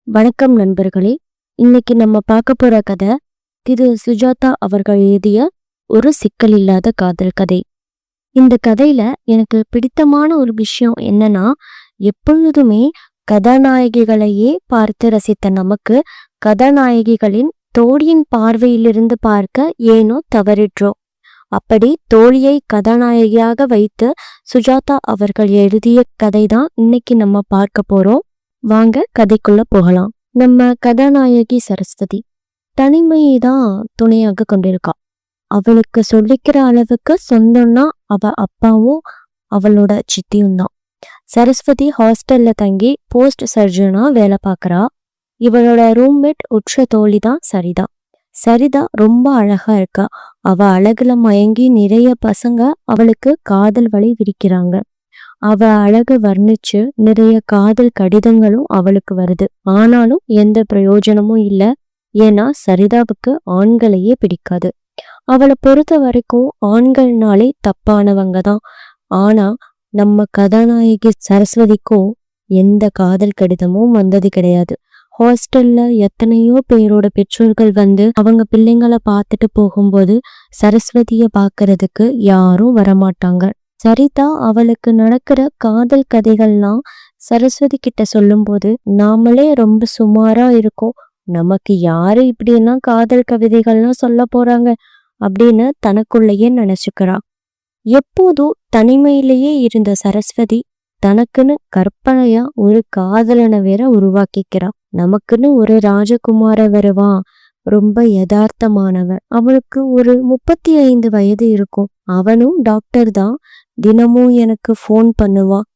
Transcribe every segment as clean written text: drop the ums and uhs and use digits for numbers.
வணக்கம் நண்பர்களே. இன்னைக்கு நம்ம பார்க்க போற கதை திரு சுஜாதா அவர்கள் எழுதிய ஒரு சிக்கல் இல்லாத காதல் கதை. இந்த கதையில எனக்கு பிடித்தமான ஒரு விஷயம் என்னன்னா, எப்பொழுதுமே கதாநாயகிகளையே பார்த்து ரசித்த நமக்கு கதாநாயகிகளின் தோழியின் பார்வையிலிருந்து பார்க்க ஏனோ தவறிற்றோம். அப்படி தோழியை கதாநாயகியாக வைத்து சுஜாதா அவர்கள் எழுதிய கதை தான் இன்னைக்கு நம்ம பார்க்க போறோம். வாங்க கதைக்குள்ள போகலாம். நம்ம கதாநாயகி சரஸ்வதி தனிமையை தான் துணையாக கொண்டிருக்கா. அவளுக்கு சொல்லிக்கிற அளவுக்கு சொந்தம்னா அவ அப்பாவும் அவளோட சித்தியும் தான். சரஸ்வதி ஹாஸ்டல்ல தங்கி போஸ்ட் சர்ஜனா வேலை பார்க்கறா. இவளோட ரூம்மேட் உற்ற தோழி தான் சரிதா. சரிதா ரொம்ப அழகா இருக்கா. அவ அழகுல மயங்கி நிறைய பசங்க அவளுக்கு காதல் வலை விரிக்கிறாங்க. அவ அழகு வர்ணிச்சு நிறைய காதல் கடிதங்களும் அவளுக்கு வருது. ஆனாலும் எந்த பிரயோஜனமும் இல்ல. ஏன்னா சரிதாவுக்கு ஆண்களையே பிடிக்காது. அவளை பொறுத்த வரைக்கும் ஆண்கள்னாலே தப்பானவங்க தான். ஆனா நம்ம கதாநாயகி சரஸ்வதிக்கும் எந்த காதல் கடிதமும் வந்தது கிடையாது. ஹாஸ்டல்ல எத்தனையோ பேரோட பெற்றோர்கள் வந்து அவங்க பிள்ளைங்களை பார்த்துட்டு போகும்போது சரஸ்வதிய பாக்குறதுக்கு யாரும் வரமாட்டாங்க. சரிதா அவளுக்கு நடக்கிற காதல் கதைகள்லாம் சரஸ்வதி கிட்ட சொல்லும்போது நாமளே ரொம்ப சுமாரா இருக்கோம், நமக்கு யாரு இப்படியெல்லாம் காதல் கவிதைகள்லாம் சொல்ல போறாங்க அப்படின்னு தனக்குள்ளேயே நினைச்சுக்கிறா. எப்போதும் தனிமையிலேயே இருந்த சரஸ்வதி தனக்குன்னு கற்பனையா ஒரு காதலனை வேற உருவாக்கிக்கிறா. நமக்குன்னு ஒரு ராஜகுமார வருவான், ரொம்ப யதார்த்தமானவன். அவனுக்கு ஒரு 35 வயது இருக்கும். அவனும் டாக்டர் தான். தினமும் எனக்கு ஃபோன் பண்ணுவான்.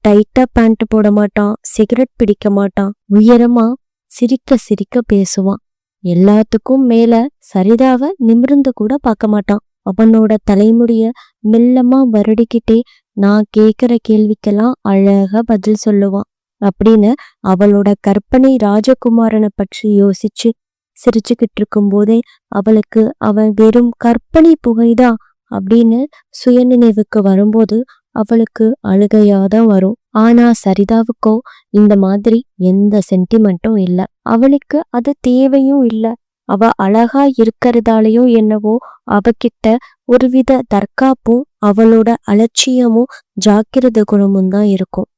டைட்டா பேண்ட் போட மாட்டான், சிகரெட் பிடிக்க மாட்டான், உயரமா சிரிக்க சிரிக்க பேசுவான். எல்லாத்துக்கும் மேல சரிதாவை நிமிர்ந்து கூட பார்க்க மாட்டான். அவனோட தலைமுடிய மெல்லமா வருடிக்கிட்டே நான் கேக்குற கேள்விக்கெல்லாம் அழகா பதில் சொல்லுவான் அப்படின்னு அவளோட கற்பனை ராஜகுமாரனை பற்றி யோசிச்சு சிரிச்சுக்கிட்டு இருக்கும் போதே அவளுக்கு அவன் வெறும் கற்பனை புகைதான் அப்படின்னு சுயநினைவுக்கு வரும்போது அவளுக்கு அழுகையாதான் வரும். ஆனா சரிதாவுக்கோ இந்த மாதிரி எந்த சென்டிமெண்ட்டும் இல்லை. அவளுக்கு அது தேவையும் இல்லை. அவ அழகா இருக்கிறதாலையும் என்னவோ அவகிட்ட ஒருவித தற்காப்பும் அவளோட அலட்சியமும் ஜாக்கிரத குணமும் தான் இருக்கும்.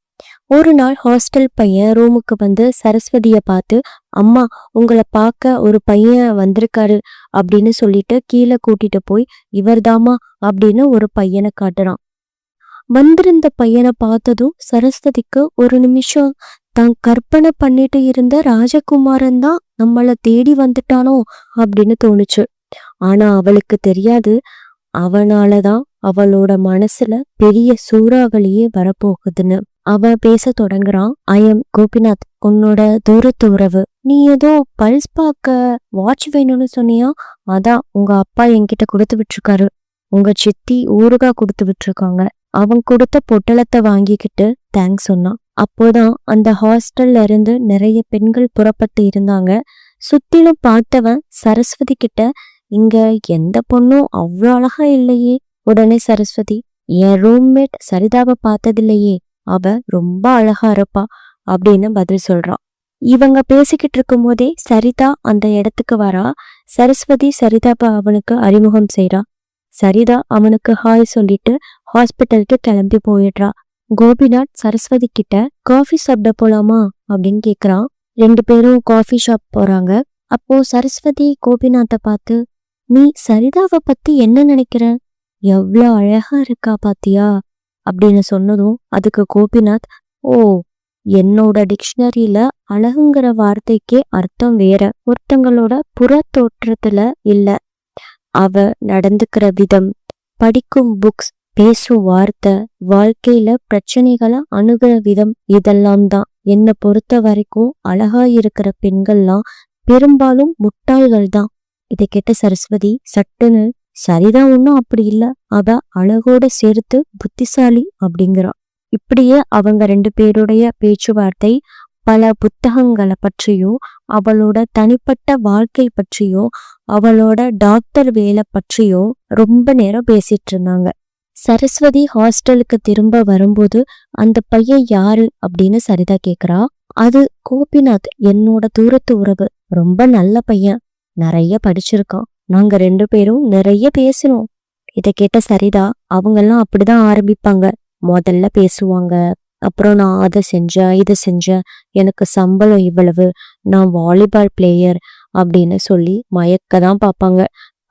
ஒரு நாள் ஹாஸ்டல் பையன் ரூமுக்கு வந்து சரஸ்வதிய பார்த்து, அம்மா உங்களை பார்க்க ஒரு பையன் வந்திருக்காரு அப்படின்னு சொல்லிட்டு கீழே கூட்டிட்டு போய் இவர்தாமா அப்படின்னு ஒரு பையனை காட்டுறான். வந்திருந்த பையனை பார்த்ததும் சரஸ்வதிக்கு ஒரு நிமிஷம் தான் கற்பனை பண்ணிட்டு இருந்த ராஜகுமாரன் தான் நம்மளை தேடி வந்துட்டானோ அப்படின்னு தோணுச்சு. ஆனா அவளுக்கு தெரியாது, அவனாலதான் அவளோட மனசுல பெரிய சூறாவளியே வரப்போகுதுன்னு. அவன் பேச தொடங்குறான். ஐ எம் கோபிநாத், உன்னோட தூரத்து உறவு. நீ ஏதோ பல்ஸ் பார்க்க வாட்ச் வேணும்னு சொன்னியா? அதான் உங்க அப்பா என்கிட்ட கொடுத்து விட்டுருக்காரு. உங்க சித்தி ஊறுகாய் கொடுத்து விட்டுருக்காங்க. அவன் கொடுத்த பொட்டலத்தை வாங்கிக்கிட்டு தேங்க்ஸ் சொன்னான். அப்போதான் அந்த ஹாஸ்டல்ல இருந்து நிறைய பெண்கள் புறப்பட்டு இருந்தாங்க. சுத்திலும் பார்த்தவன் சரஸ்வதி கிட்ட, இங்க எந்த பொண்ணும் அவ்வளோ அழகா இல்லையே. உடனே சரஸ்வதி, என் ரூம்மேட் சரிதாவை பார்த்ததில்லையே, அவ ரொம்ப அழகா இருப்பா அப்படின்னு பதில் சொல்றான். இவங்க பேசிக்கிட்டு இருக்கும் போதே சரிதா அந்த இடத்துக்கு வரா. சரஸ்வதி சரிதாவை அவனுக்கு அறிமுகம் செய்றா. சரிதா அவனுக்கு ஹாய் சொல்லிட்டு ஹாஸ்பிட்டலுக்கு கிளம்பி போயிடுறா. கோபிநாத் சரஸ்வதி கிட்ட காஃபி சாப்பிட போலாமா அப்படின்னு கேக்குறான். 2 பேரும் காஃபி ஷாப் போறாங்க. அப்போ சரஸ்வதி கோபிநாத்தை பார்த்து, நீ சரிதாவை பத்தி என்ன நினைக்கிற? எவ்வளோ அழகா இருக்கா பாத்தியா அப்படின்னு சொன்னதும் அதுக்கு கோபிநாத், ஓ, என்னோட டிக்ஷனரியில அழகுங்கிற வார்த்தைக்கே அர்த்தம் வேற. ஒருத்தங்களோட புற தோற்றத்துல இல்ல, அவ நடந்துக்கிற விதம், படிக்கும் புக்ஸ், பேசும் வார்த்தை, வாழ்க்கையில பிரச்சனைகளை அணுகிற விதம், இதெல்லாம் தான். என்னை பொறுத்த வரைக்கும் அழகா இருக்கிற பெண்கள்லாம் பெரும்பாலும் முட்டாள்கள் தான். இதை கேட்ட சரஸ்வதி சட்டுன்னு, சரிதான் ஒன்னும் அப்படி இல்ல, அவ அழகோட சேர்த்து புத்திசாலி அப்படிங்கிறா. இப்படியே அவங்க 2 பேருடைய பேச்சுவார்த்தை பல புத்தகங்களை பற்றியும் அவளோட தனிப்பட்ட வாழ்க்கை பற்றியும் அவளோட டாக்டர் வேலை பற்றியும் ரொம்ப நேரம் பேசிட்டு இருந்தாங்க. சரஸ்வதி ஹாஸ்டலுக்கு திரும்ப வரும்போது அந்த பையன் யாரு அப்படின்னு சரிதா கேக்குறா. அது கோபிநாத் என்னோட தூரத்து உறவு, ரொம்ப நல்ல பையன், நிறைய படிச்சிருக்கான், நாங்க 2 பேரும் நிறைய பேசினோம். இத கேட்ட சரிதா அவங்கெல்லாம் அப்படிதான் ஆரம்பிப்பாங்க. முதல்ல பேசுவாங்க, அப்புறம் நான் அதை செஞ்சேன் இதை செஞ்சேன், எனக்கு சம்பளம் இவ்வளவு, நான் வாலிபால் பிளேயர் அப்படின்னு சொல்லி மயக்க தான் பார்ப்பாங்க.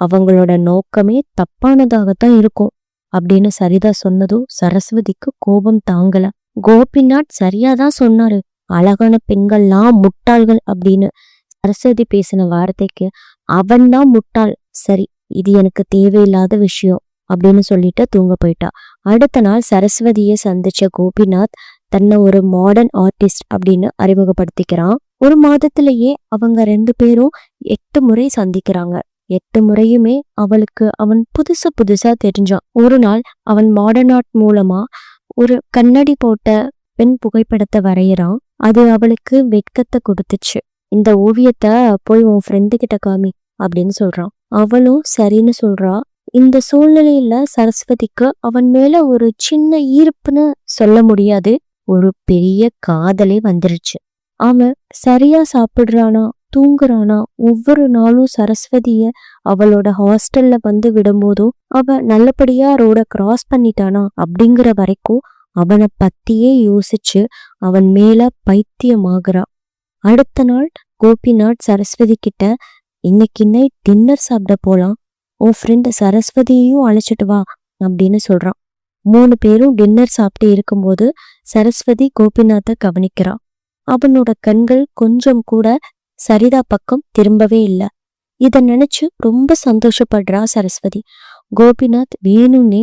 அவங்களோட நோக்கமே தப்பானதாகத்தான் இருக்கும் அப்படின்னு சரிதா சொன்னதும் சரஸ்வதிக்கு கோபம் தாங்கல. கோபிநாத் சரியாதான் சொன்னாரு, அழகான பெண்கள்லாம் முட்டாள்கள் அப்படின்னு. சரஸ்வதி பேசின வார்த்தைக்கு அவன் தான் முட்டாள், சரி இது எனக்கு தேவையில்லாத விஷயம் அப்படின்னு சொல்லிட்டு தூங்க போயிட்டா. அடுத்த நாள் சரஸ்வதியை சந்திச்ச கோபிநாத் தன்னை ஒரு மாடர்ன் ஆர்டிஸ்ட் அப்படின்னு அறிமுகப்படுத்திக்கிறான். 1 மாதத்திலேயே அவங்க 2 பேரும் 8 முறை சந்திக்கிறாங்க. 8 முறையுமே அவளுக்கு அவன் புதுசா தெரிஞ்சான். ஒரு நாள் அவன் மாடர்ன் ஆர்ட் மூலமா ஒரு கண்ணாடி போட்ட பெண் புகைப்படத்தை வரையறான். அது அவளுக்கு வெட்கத்தை கொடுத்துச்சு. இந்த ஓவியத்தை போய் உன் ஃப்ரெண்டு கிட்ட காமி அப்படின்னு சொல்றான். அவளும் சரின்னு சொல்றா. இந்த சூழ்நிலையில சரஸ்வதிக்கு அவன் மேல ஒரு சின்ன ஈர்ப்புன்னு சொல்ல முடியாது, ஒரு பெரிய காதலே வந்துருச்சு. அவன் சரியா சாப்பிடுறானா, தூங்குறானா, ஒவ்வொரு நாளும் சரஸ்வதிய அவளோட ஹாஸ்டல்ல வந்து விடும்போதும் அவ நல்லபடியா ரோட கிராஸ் பண்ணிட்டானா அப்படிங்கிற வரைக்கும் அவனை பத்தியே யோசிச்சு அவன் மேல பைத்தியமாகறா. அடுத்த நாள் கோபிநாத் சரஸ்வதி கிட்ட, இன்னைக்கு நைட் டின்னர் சாப்பிட போலாம், உன் ஃப்ரெண்ட் சரஸ்வதியையும் அழைச்சிட்டு வா அப்படின்னு சொல்றான். 3 பேரும் டின்னர் சாப்பிட்டு இருக்கும்போது சரஸ்வதி கோபிநாத்தை கவனிக்கிறா. அவனோட கண்கள் கொஞ்சம் கூட சரிதா பக்கம் திரும்பவே இல்லை. இத நினைச்சு ரொம்ப சந்தோஷப்படுறா சரஸ்வதி. கோபிநாத் வேணும்னே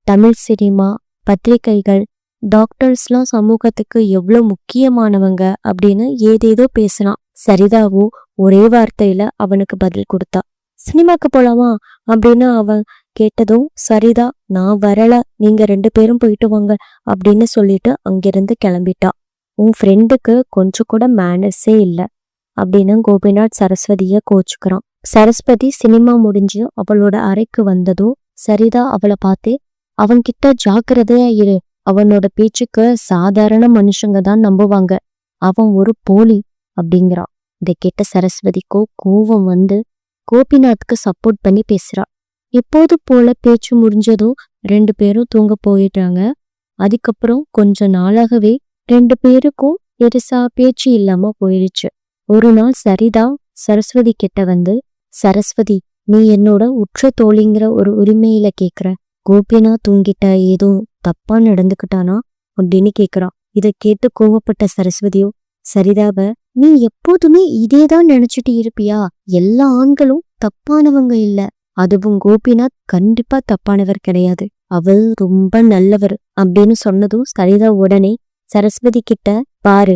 தமிழ் சினிமா, பத்திரிகைகள், டாக்டர்ஸ்லாம் சமூகத்துக்கு எவ்வளவு முக்கியமானவங்க அப்படின்னு ஏதேதோ பேசினான். சரிதாவும் ஒரே வார்த்தையில அவனுக்கு பதில் கொடுத்தா. சினிமாக்கு போலாமா அப்படின்னு அவன் கேட்டதும் சரிதா, நான் வரல, நீங்க 2 பேரும் போயிட்டு வாங்க அப்படின்னு சொல்லிட்டு அங்கிருந்து கிளம்பிட்டா. உன் ஃப்ரெண்டுக்கு கொஞ்சம் கூட மேனர்ஸே இல்லை அப்படின்னு கோபிநாத் சரஸ்வதிய கோச்சுக்கிறான். சரஸ்வதி சினிமா முடிஞ்சு அவளோட அறைக்கு வந்ததும் சரிதா அவளை பார்த்து, அவன்கிட்ட ஜாக்கிரதையா இரு, அவனோட பேச்சுக்கு சாதாரண மனுஷங்க தான் நம்புவாங்க, அவன் ஒரு போலி அப்படிங்கிறான். இதை கேட்ட சரஸ்வதிக்கோ கோவம் வந்து கோபிநாத்க்கு சப்போர்ட் பண்ணி பேசுறா. எப்போது போல பேச்சு முடிஞ்சதும் 2 பேரும் தூங்க போயிட்டாங்க. அதுக்கப்புறம் கொஞ்ச நாளாகவே 2 பேருக்கும் பெருசா பேச்சு இல்லாம போயிடுச்சு. ஒரு நாள் சரிதா சரஸ்வதி கிட்ட வந்து, சரஸ்வதி, நீ என்னோட உற்ற தோழிங்கிற ஒரு உரிமையில கேக்குற, கோபிநாத் தூங்கிட்ட ஏதும் தப்பா நடந்துக்கிட்டானா அப்படின்னு கேக்குறான். இதை கேட்டு கோவப்பட்ட சரஸ்வதியோ சரிதாவ, நீ எப்போதுமே இதேதான் நினைச்சிட்டு இருப்பியா, எல்லா ஆண்களும் தப்பானவங்க இல்ல, அதுவும் கோபிநாத் கண்டிப்பா தப்பானவர் கிடையாது, அவள் ரொம்ப நல்லவர் அப்படின்னு சொன்னதும் சரிதா உடனே சரஸ்வதி கிட்ட, பாரு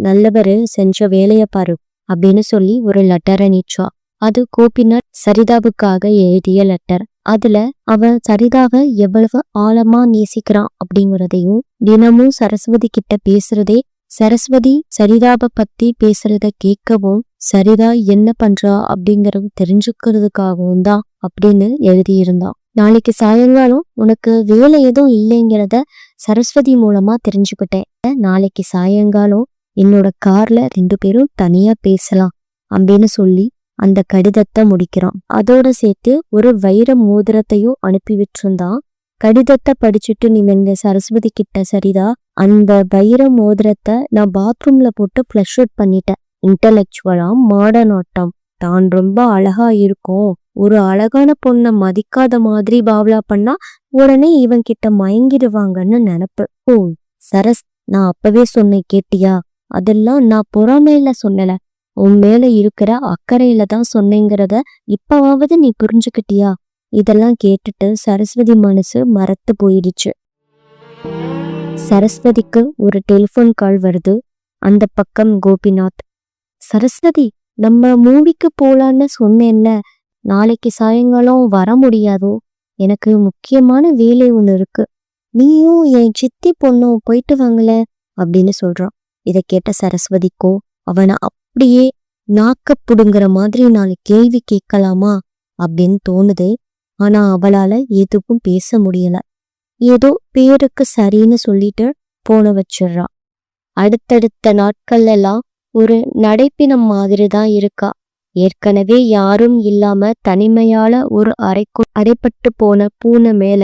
நல்லவரு செஞ்ச வேலைய பாரு அப்படின்னு சொல்லி ஒரு லெட்டரை நீச்சா. அது கோபிநாத் சரிதாவுக்காக எழுதிய லெட்டர். அதுல அவன் சரிதாவை எவ்வளவு ஆழமா நேசிக்கிறான் அப்படிங்கிறதையும், தினமும் சரஸ்வதி கிட்ட பேசுறதே, சரஸ்வதி சரிதாவை பத்தி பேசுறத கேட்கவும், சரிதா என்ன பண்றா அப்படிங்கறது தெரிஞ்சுக்கிறதுக்காகவும் தான் அப்படின்னு எழுதியிருந்தான். நாளைக்கு சாயங்காலம் உனக்கு வேலை எதுவும் இல்லைங்கிறத சரஸ்வதி மூலமா தெரிஞ்சுக்கிட்டேன். நாளைக்கு சாயங்காலம் என்னோட கார்ல 2 பேரும் தனியா பேசலாம் அப்படின்னு சொல்லி அந்த கடிதத்தை முடிக்கிறான். அதோட சேர்த்து ஒரு வைர மோதிரத்தையும் அனுப்பி விட்டுருந்தான். கடிதத்தை படிச்சுட்டு நிமிர்ந்த சரஸ்வதி கிட்ட சரிதா, அந்த வைர மோதிரத்தை நான் பாத்ரூம்ல போட்டு ஃப்ளஷ் அவுட் பண்ணிட்டேன். இன்டலெக்சுவலா மாடர்ன் ஆட்டம், தான் ரொம்ப அழகா இருக்கும், ஒரு அழகான பொண்ணை மதிக்காத மாதிரி பாவலா பண்ணா உடனே இவன் கிட்ட மயங்கிடுவாங்கன்னு நினைப்பு. ஓ சரஸ், நான் அப்பவே சொன்னேன் கேட்டியா, அதெல்லாம் நான் பொறாமையில சொல்லல, உன் மேல இருக்கிற அக்கறையில தான் சொன்னேங்கிறத இப்பவாவது நீ புரிஞ்சுக்கிட்டியா. இதெல்லாம் கேட்டுட்டு சரஸ்வதி மனசு மரத்து போயிடுச்சு. சரஸ்வதிக்கு ஒரு டெலிஃபோன் கால் வருது. அந்த பக்கம் கோபிநாத். சரஸ்வதி, நம்ம மூவிக்கு போலான்னு சொன்னேன்ல, நாளைக்கு சாயங்காலம் வர முடியாதோ, எனக்கு முக்கியமான வேலை ஒண்ணு இருக்கு, நீயும் என் சித்தி பொண்ணும் போயிட்டு வாங்கல அப்படின்னு சொல்றான். இதை கேட்ட சரஸ்வதிக்கோ அவனை அப்படியே நாக்க புடுங்குற மாதிரி 4 கேள்வி கேட்கலாமா அப்படின்னு தோணுது. ஆனா அவளால எதுவும் பேச முடியல. ஏதோ பேருக்கு சரின்னு சொல்லிட்டு போன வச்சிடுறா. அடுத்தடுத்த நாட்கள் எல்லாம் ஒரு நடைப்பினம் மாதிரி தான் இருக்கா. ஏற்கனவே யாரும் இல்லாம தனிமையால ஒரு அறைக்குள் அடைப்பட்டு போன பூனை மேல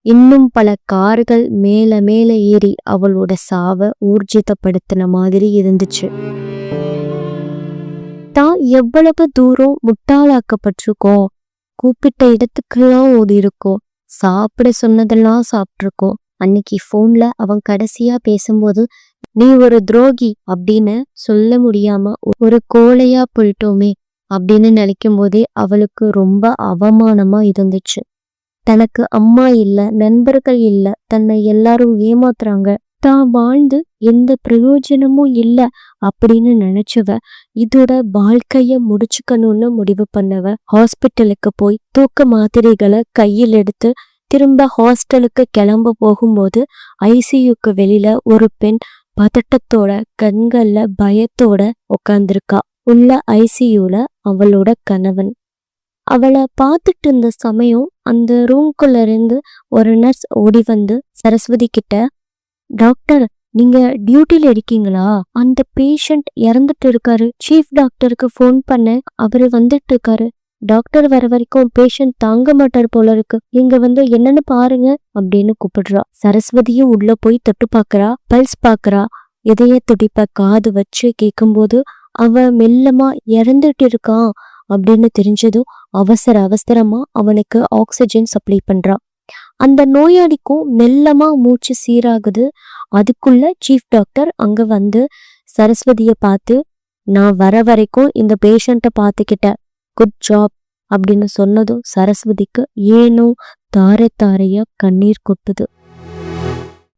இன்னும் பல கார்கள் மேல மேல ஏறி அவளோட சாவை ஊர்ஜிதப்படுத்தின மாதிரி இருந்துச்சு. தான் எவ்வளவு தூரம் முட்டாளாக்கப்பட்டிருக்கோம், கூப்பிட்ட இடத்துக்கெல்லாம் ஓடி இருக்கோம், சாப்பிட சொன்னதெல்லாம் சாப்பிட்ருக்கோம். அன்னைக்கு போன்ல அவன் கடைசியா பேசும்போது நீ ஒரு துரோகி அப்படின்னு சொல்ல முடியாம ஒரு கோழையா போயிட்டோமே அப்படின்னு நினைக்கும் போதே அவளுக்கு ரொம்ப அவமானமா இருந்துச்சு. தனக்கு அம்மா இல்ல, நண்பர்கள் இல்ல, தன்னை எல்லாரும் ஏமாத்துறாங்க, தான் வாழ்ந்து எந்த பிரயோஜனமும் இல்ல அப்படின்னு நினைச்சவ இதோட வாழ்க்கைய முடிச்சுக்கணும்னு முடிவு பண்ணவ ஹாஸ்பிட்டலுக்கு போய் தூக்க மாத்திரைகளை கையில் எடுத்து திரும்ப ஹாஸ்டலுக்கு கிளம்ப போகும்போது ஐசியூக்கு வெளியில ஒரு பெண் பதட்டத்தோட கண்கள்ல பயத்தோட உட்கார்ந்திருக்கா. உள்ள ஐசியூல அவளோட கணவன். அவளை பார்த்துட்டு இருந்த சமயம் அந்த ரூம்குள்ள இருந்து ஒரு நர்ஸ் ஓடி வந்து சரஸ்வதி கிட்ட, டாக்டர் நீங்க டியூட்டில இருக்கீங்களா? அந்த பேஷண்ட் இறந்துட்டு இருக்காரு, சீஃப் டாக்டருக்கு ஃபோன் பண்ண, அவரு வந்துட்டு இருக்காரு, டாக்டர் வர வரைக்கும் பேஷண்ட் தாங்க மாட்டார் போல இருக்கு, இங்க வந்து என்னன்னு பாருங்க அப்படின்னு கூப்பிடுறா. சரஸ்வதியும் உள்ள போய் தொட்டு பாக்குறா, பல்ஸ் பாக்குறா, இதய துடிப்ப காது வச்சு கேட்கும்போது அவ மெல்லமா இறந்துட்டு இருக்கான் அப்படின்னு தெரிஞ்சதும் அவசரமா அவனுக்கு ஆக்சிஜன் சப்ளை பண்றா. அந்த நோயாளிக்கும் மெல்லமா மூச்சு சீராகுது. அதுக்குள்ள சீஃப் டாக்டர் அங்க வந்து சரஸ்வதிய பார்த்து, நான் வர வரைக்கும் இந்த பேஷண்ட்டை பார்த்துக்கிட்ட, குட் ஜாப் அப்படின்னு சொன்னதும் சரஸ்வதிக்கு ஏனோ தாரையா கண்ணீர் கொட்டுது.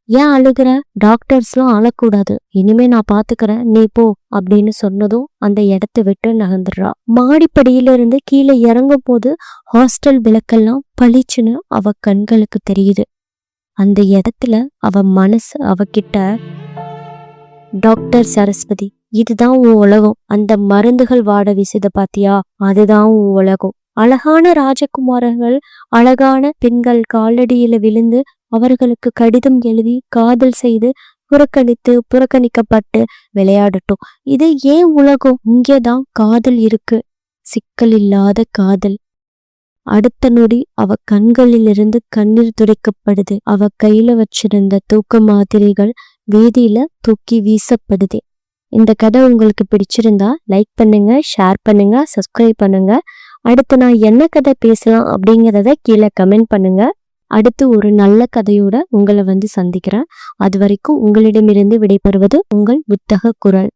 ஏன் அழுகிற? டாக்டர்ஸ்லாம் அழக்கூடாது, இனிமே நான் பாத்துக்கிறேன், நீ போ அப்படின்னு சொன்னதும் அந்த இடத்தை விட்டு நகர்ந்துடுறா. மாடிப்படியில இருந்து கீழே இறங்கும் போது ஹாஸ்டல் விளக்கெல்லாம் பளிச்சுன்னு அவ கண்களுக்கு தெரியுது. அந்த இடத்துல அவ மனசு அவகிட்ட, டாக்டர் சரஸ்வதி, இதுதான் உன் உலகம், அந்த மருந்துகள் வாட வீசுத பாத்தியா, அதுதான் உன் உலகம். அழகான ராஜகுமாரர்கள் அழகான பெண்கள் காலடியில விழுந்து அவர்களுக்கு கடிதம் எழுதி காதல் செய்து புறக்கணிக்கப்பட்டு விளையாடட்டும். இது ஏன் உலகம்? இங்கேதான் காதல் இருக்கு, சிக்கல் இல்லாத காதல். அடுத்த நொடி அவ கண்களிலிருந்து கண்ணீர் துடைக்கப்படுது. அவ கையில வச்சிருந்த தூக்க மாத்திரைகள் வீதியில தூக்கி வீசப்படுது. இந்த கதை உங்களுக்கு பிடிச்சிருந்தா லைக் பண்ணுங்க, ஷேர் பண்ணுங்க, சப்ஸ்கிரைப் பண்ணுங்க. அடுத்து நான் என்ன கதை பேசலாம் அப்படிங்கிறத கீழே கமெண்ட் பண்ணுங்க. அடுத்து ஒரு நல்ல கதையோட உங்களை வந்து சந்திக்கிறேன். அது வரைக்கும் உங்களிடமிருந்து விடைபெறுவது உங்கள் புத்தக குரல்.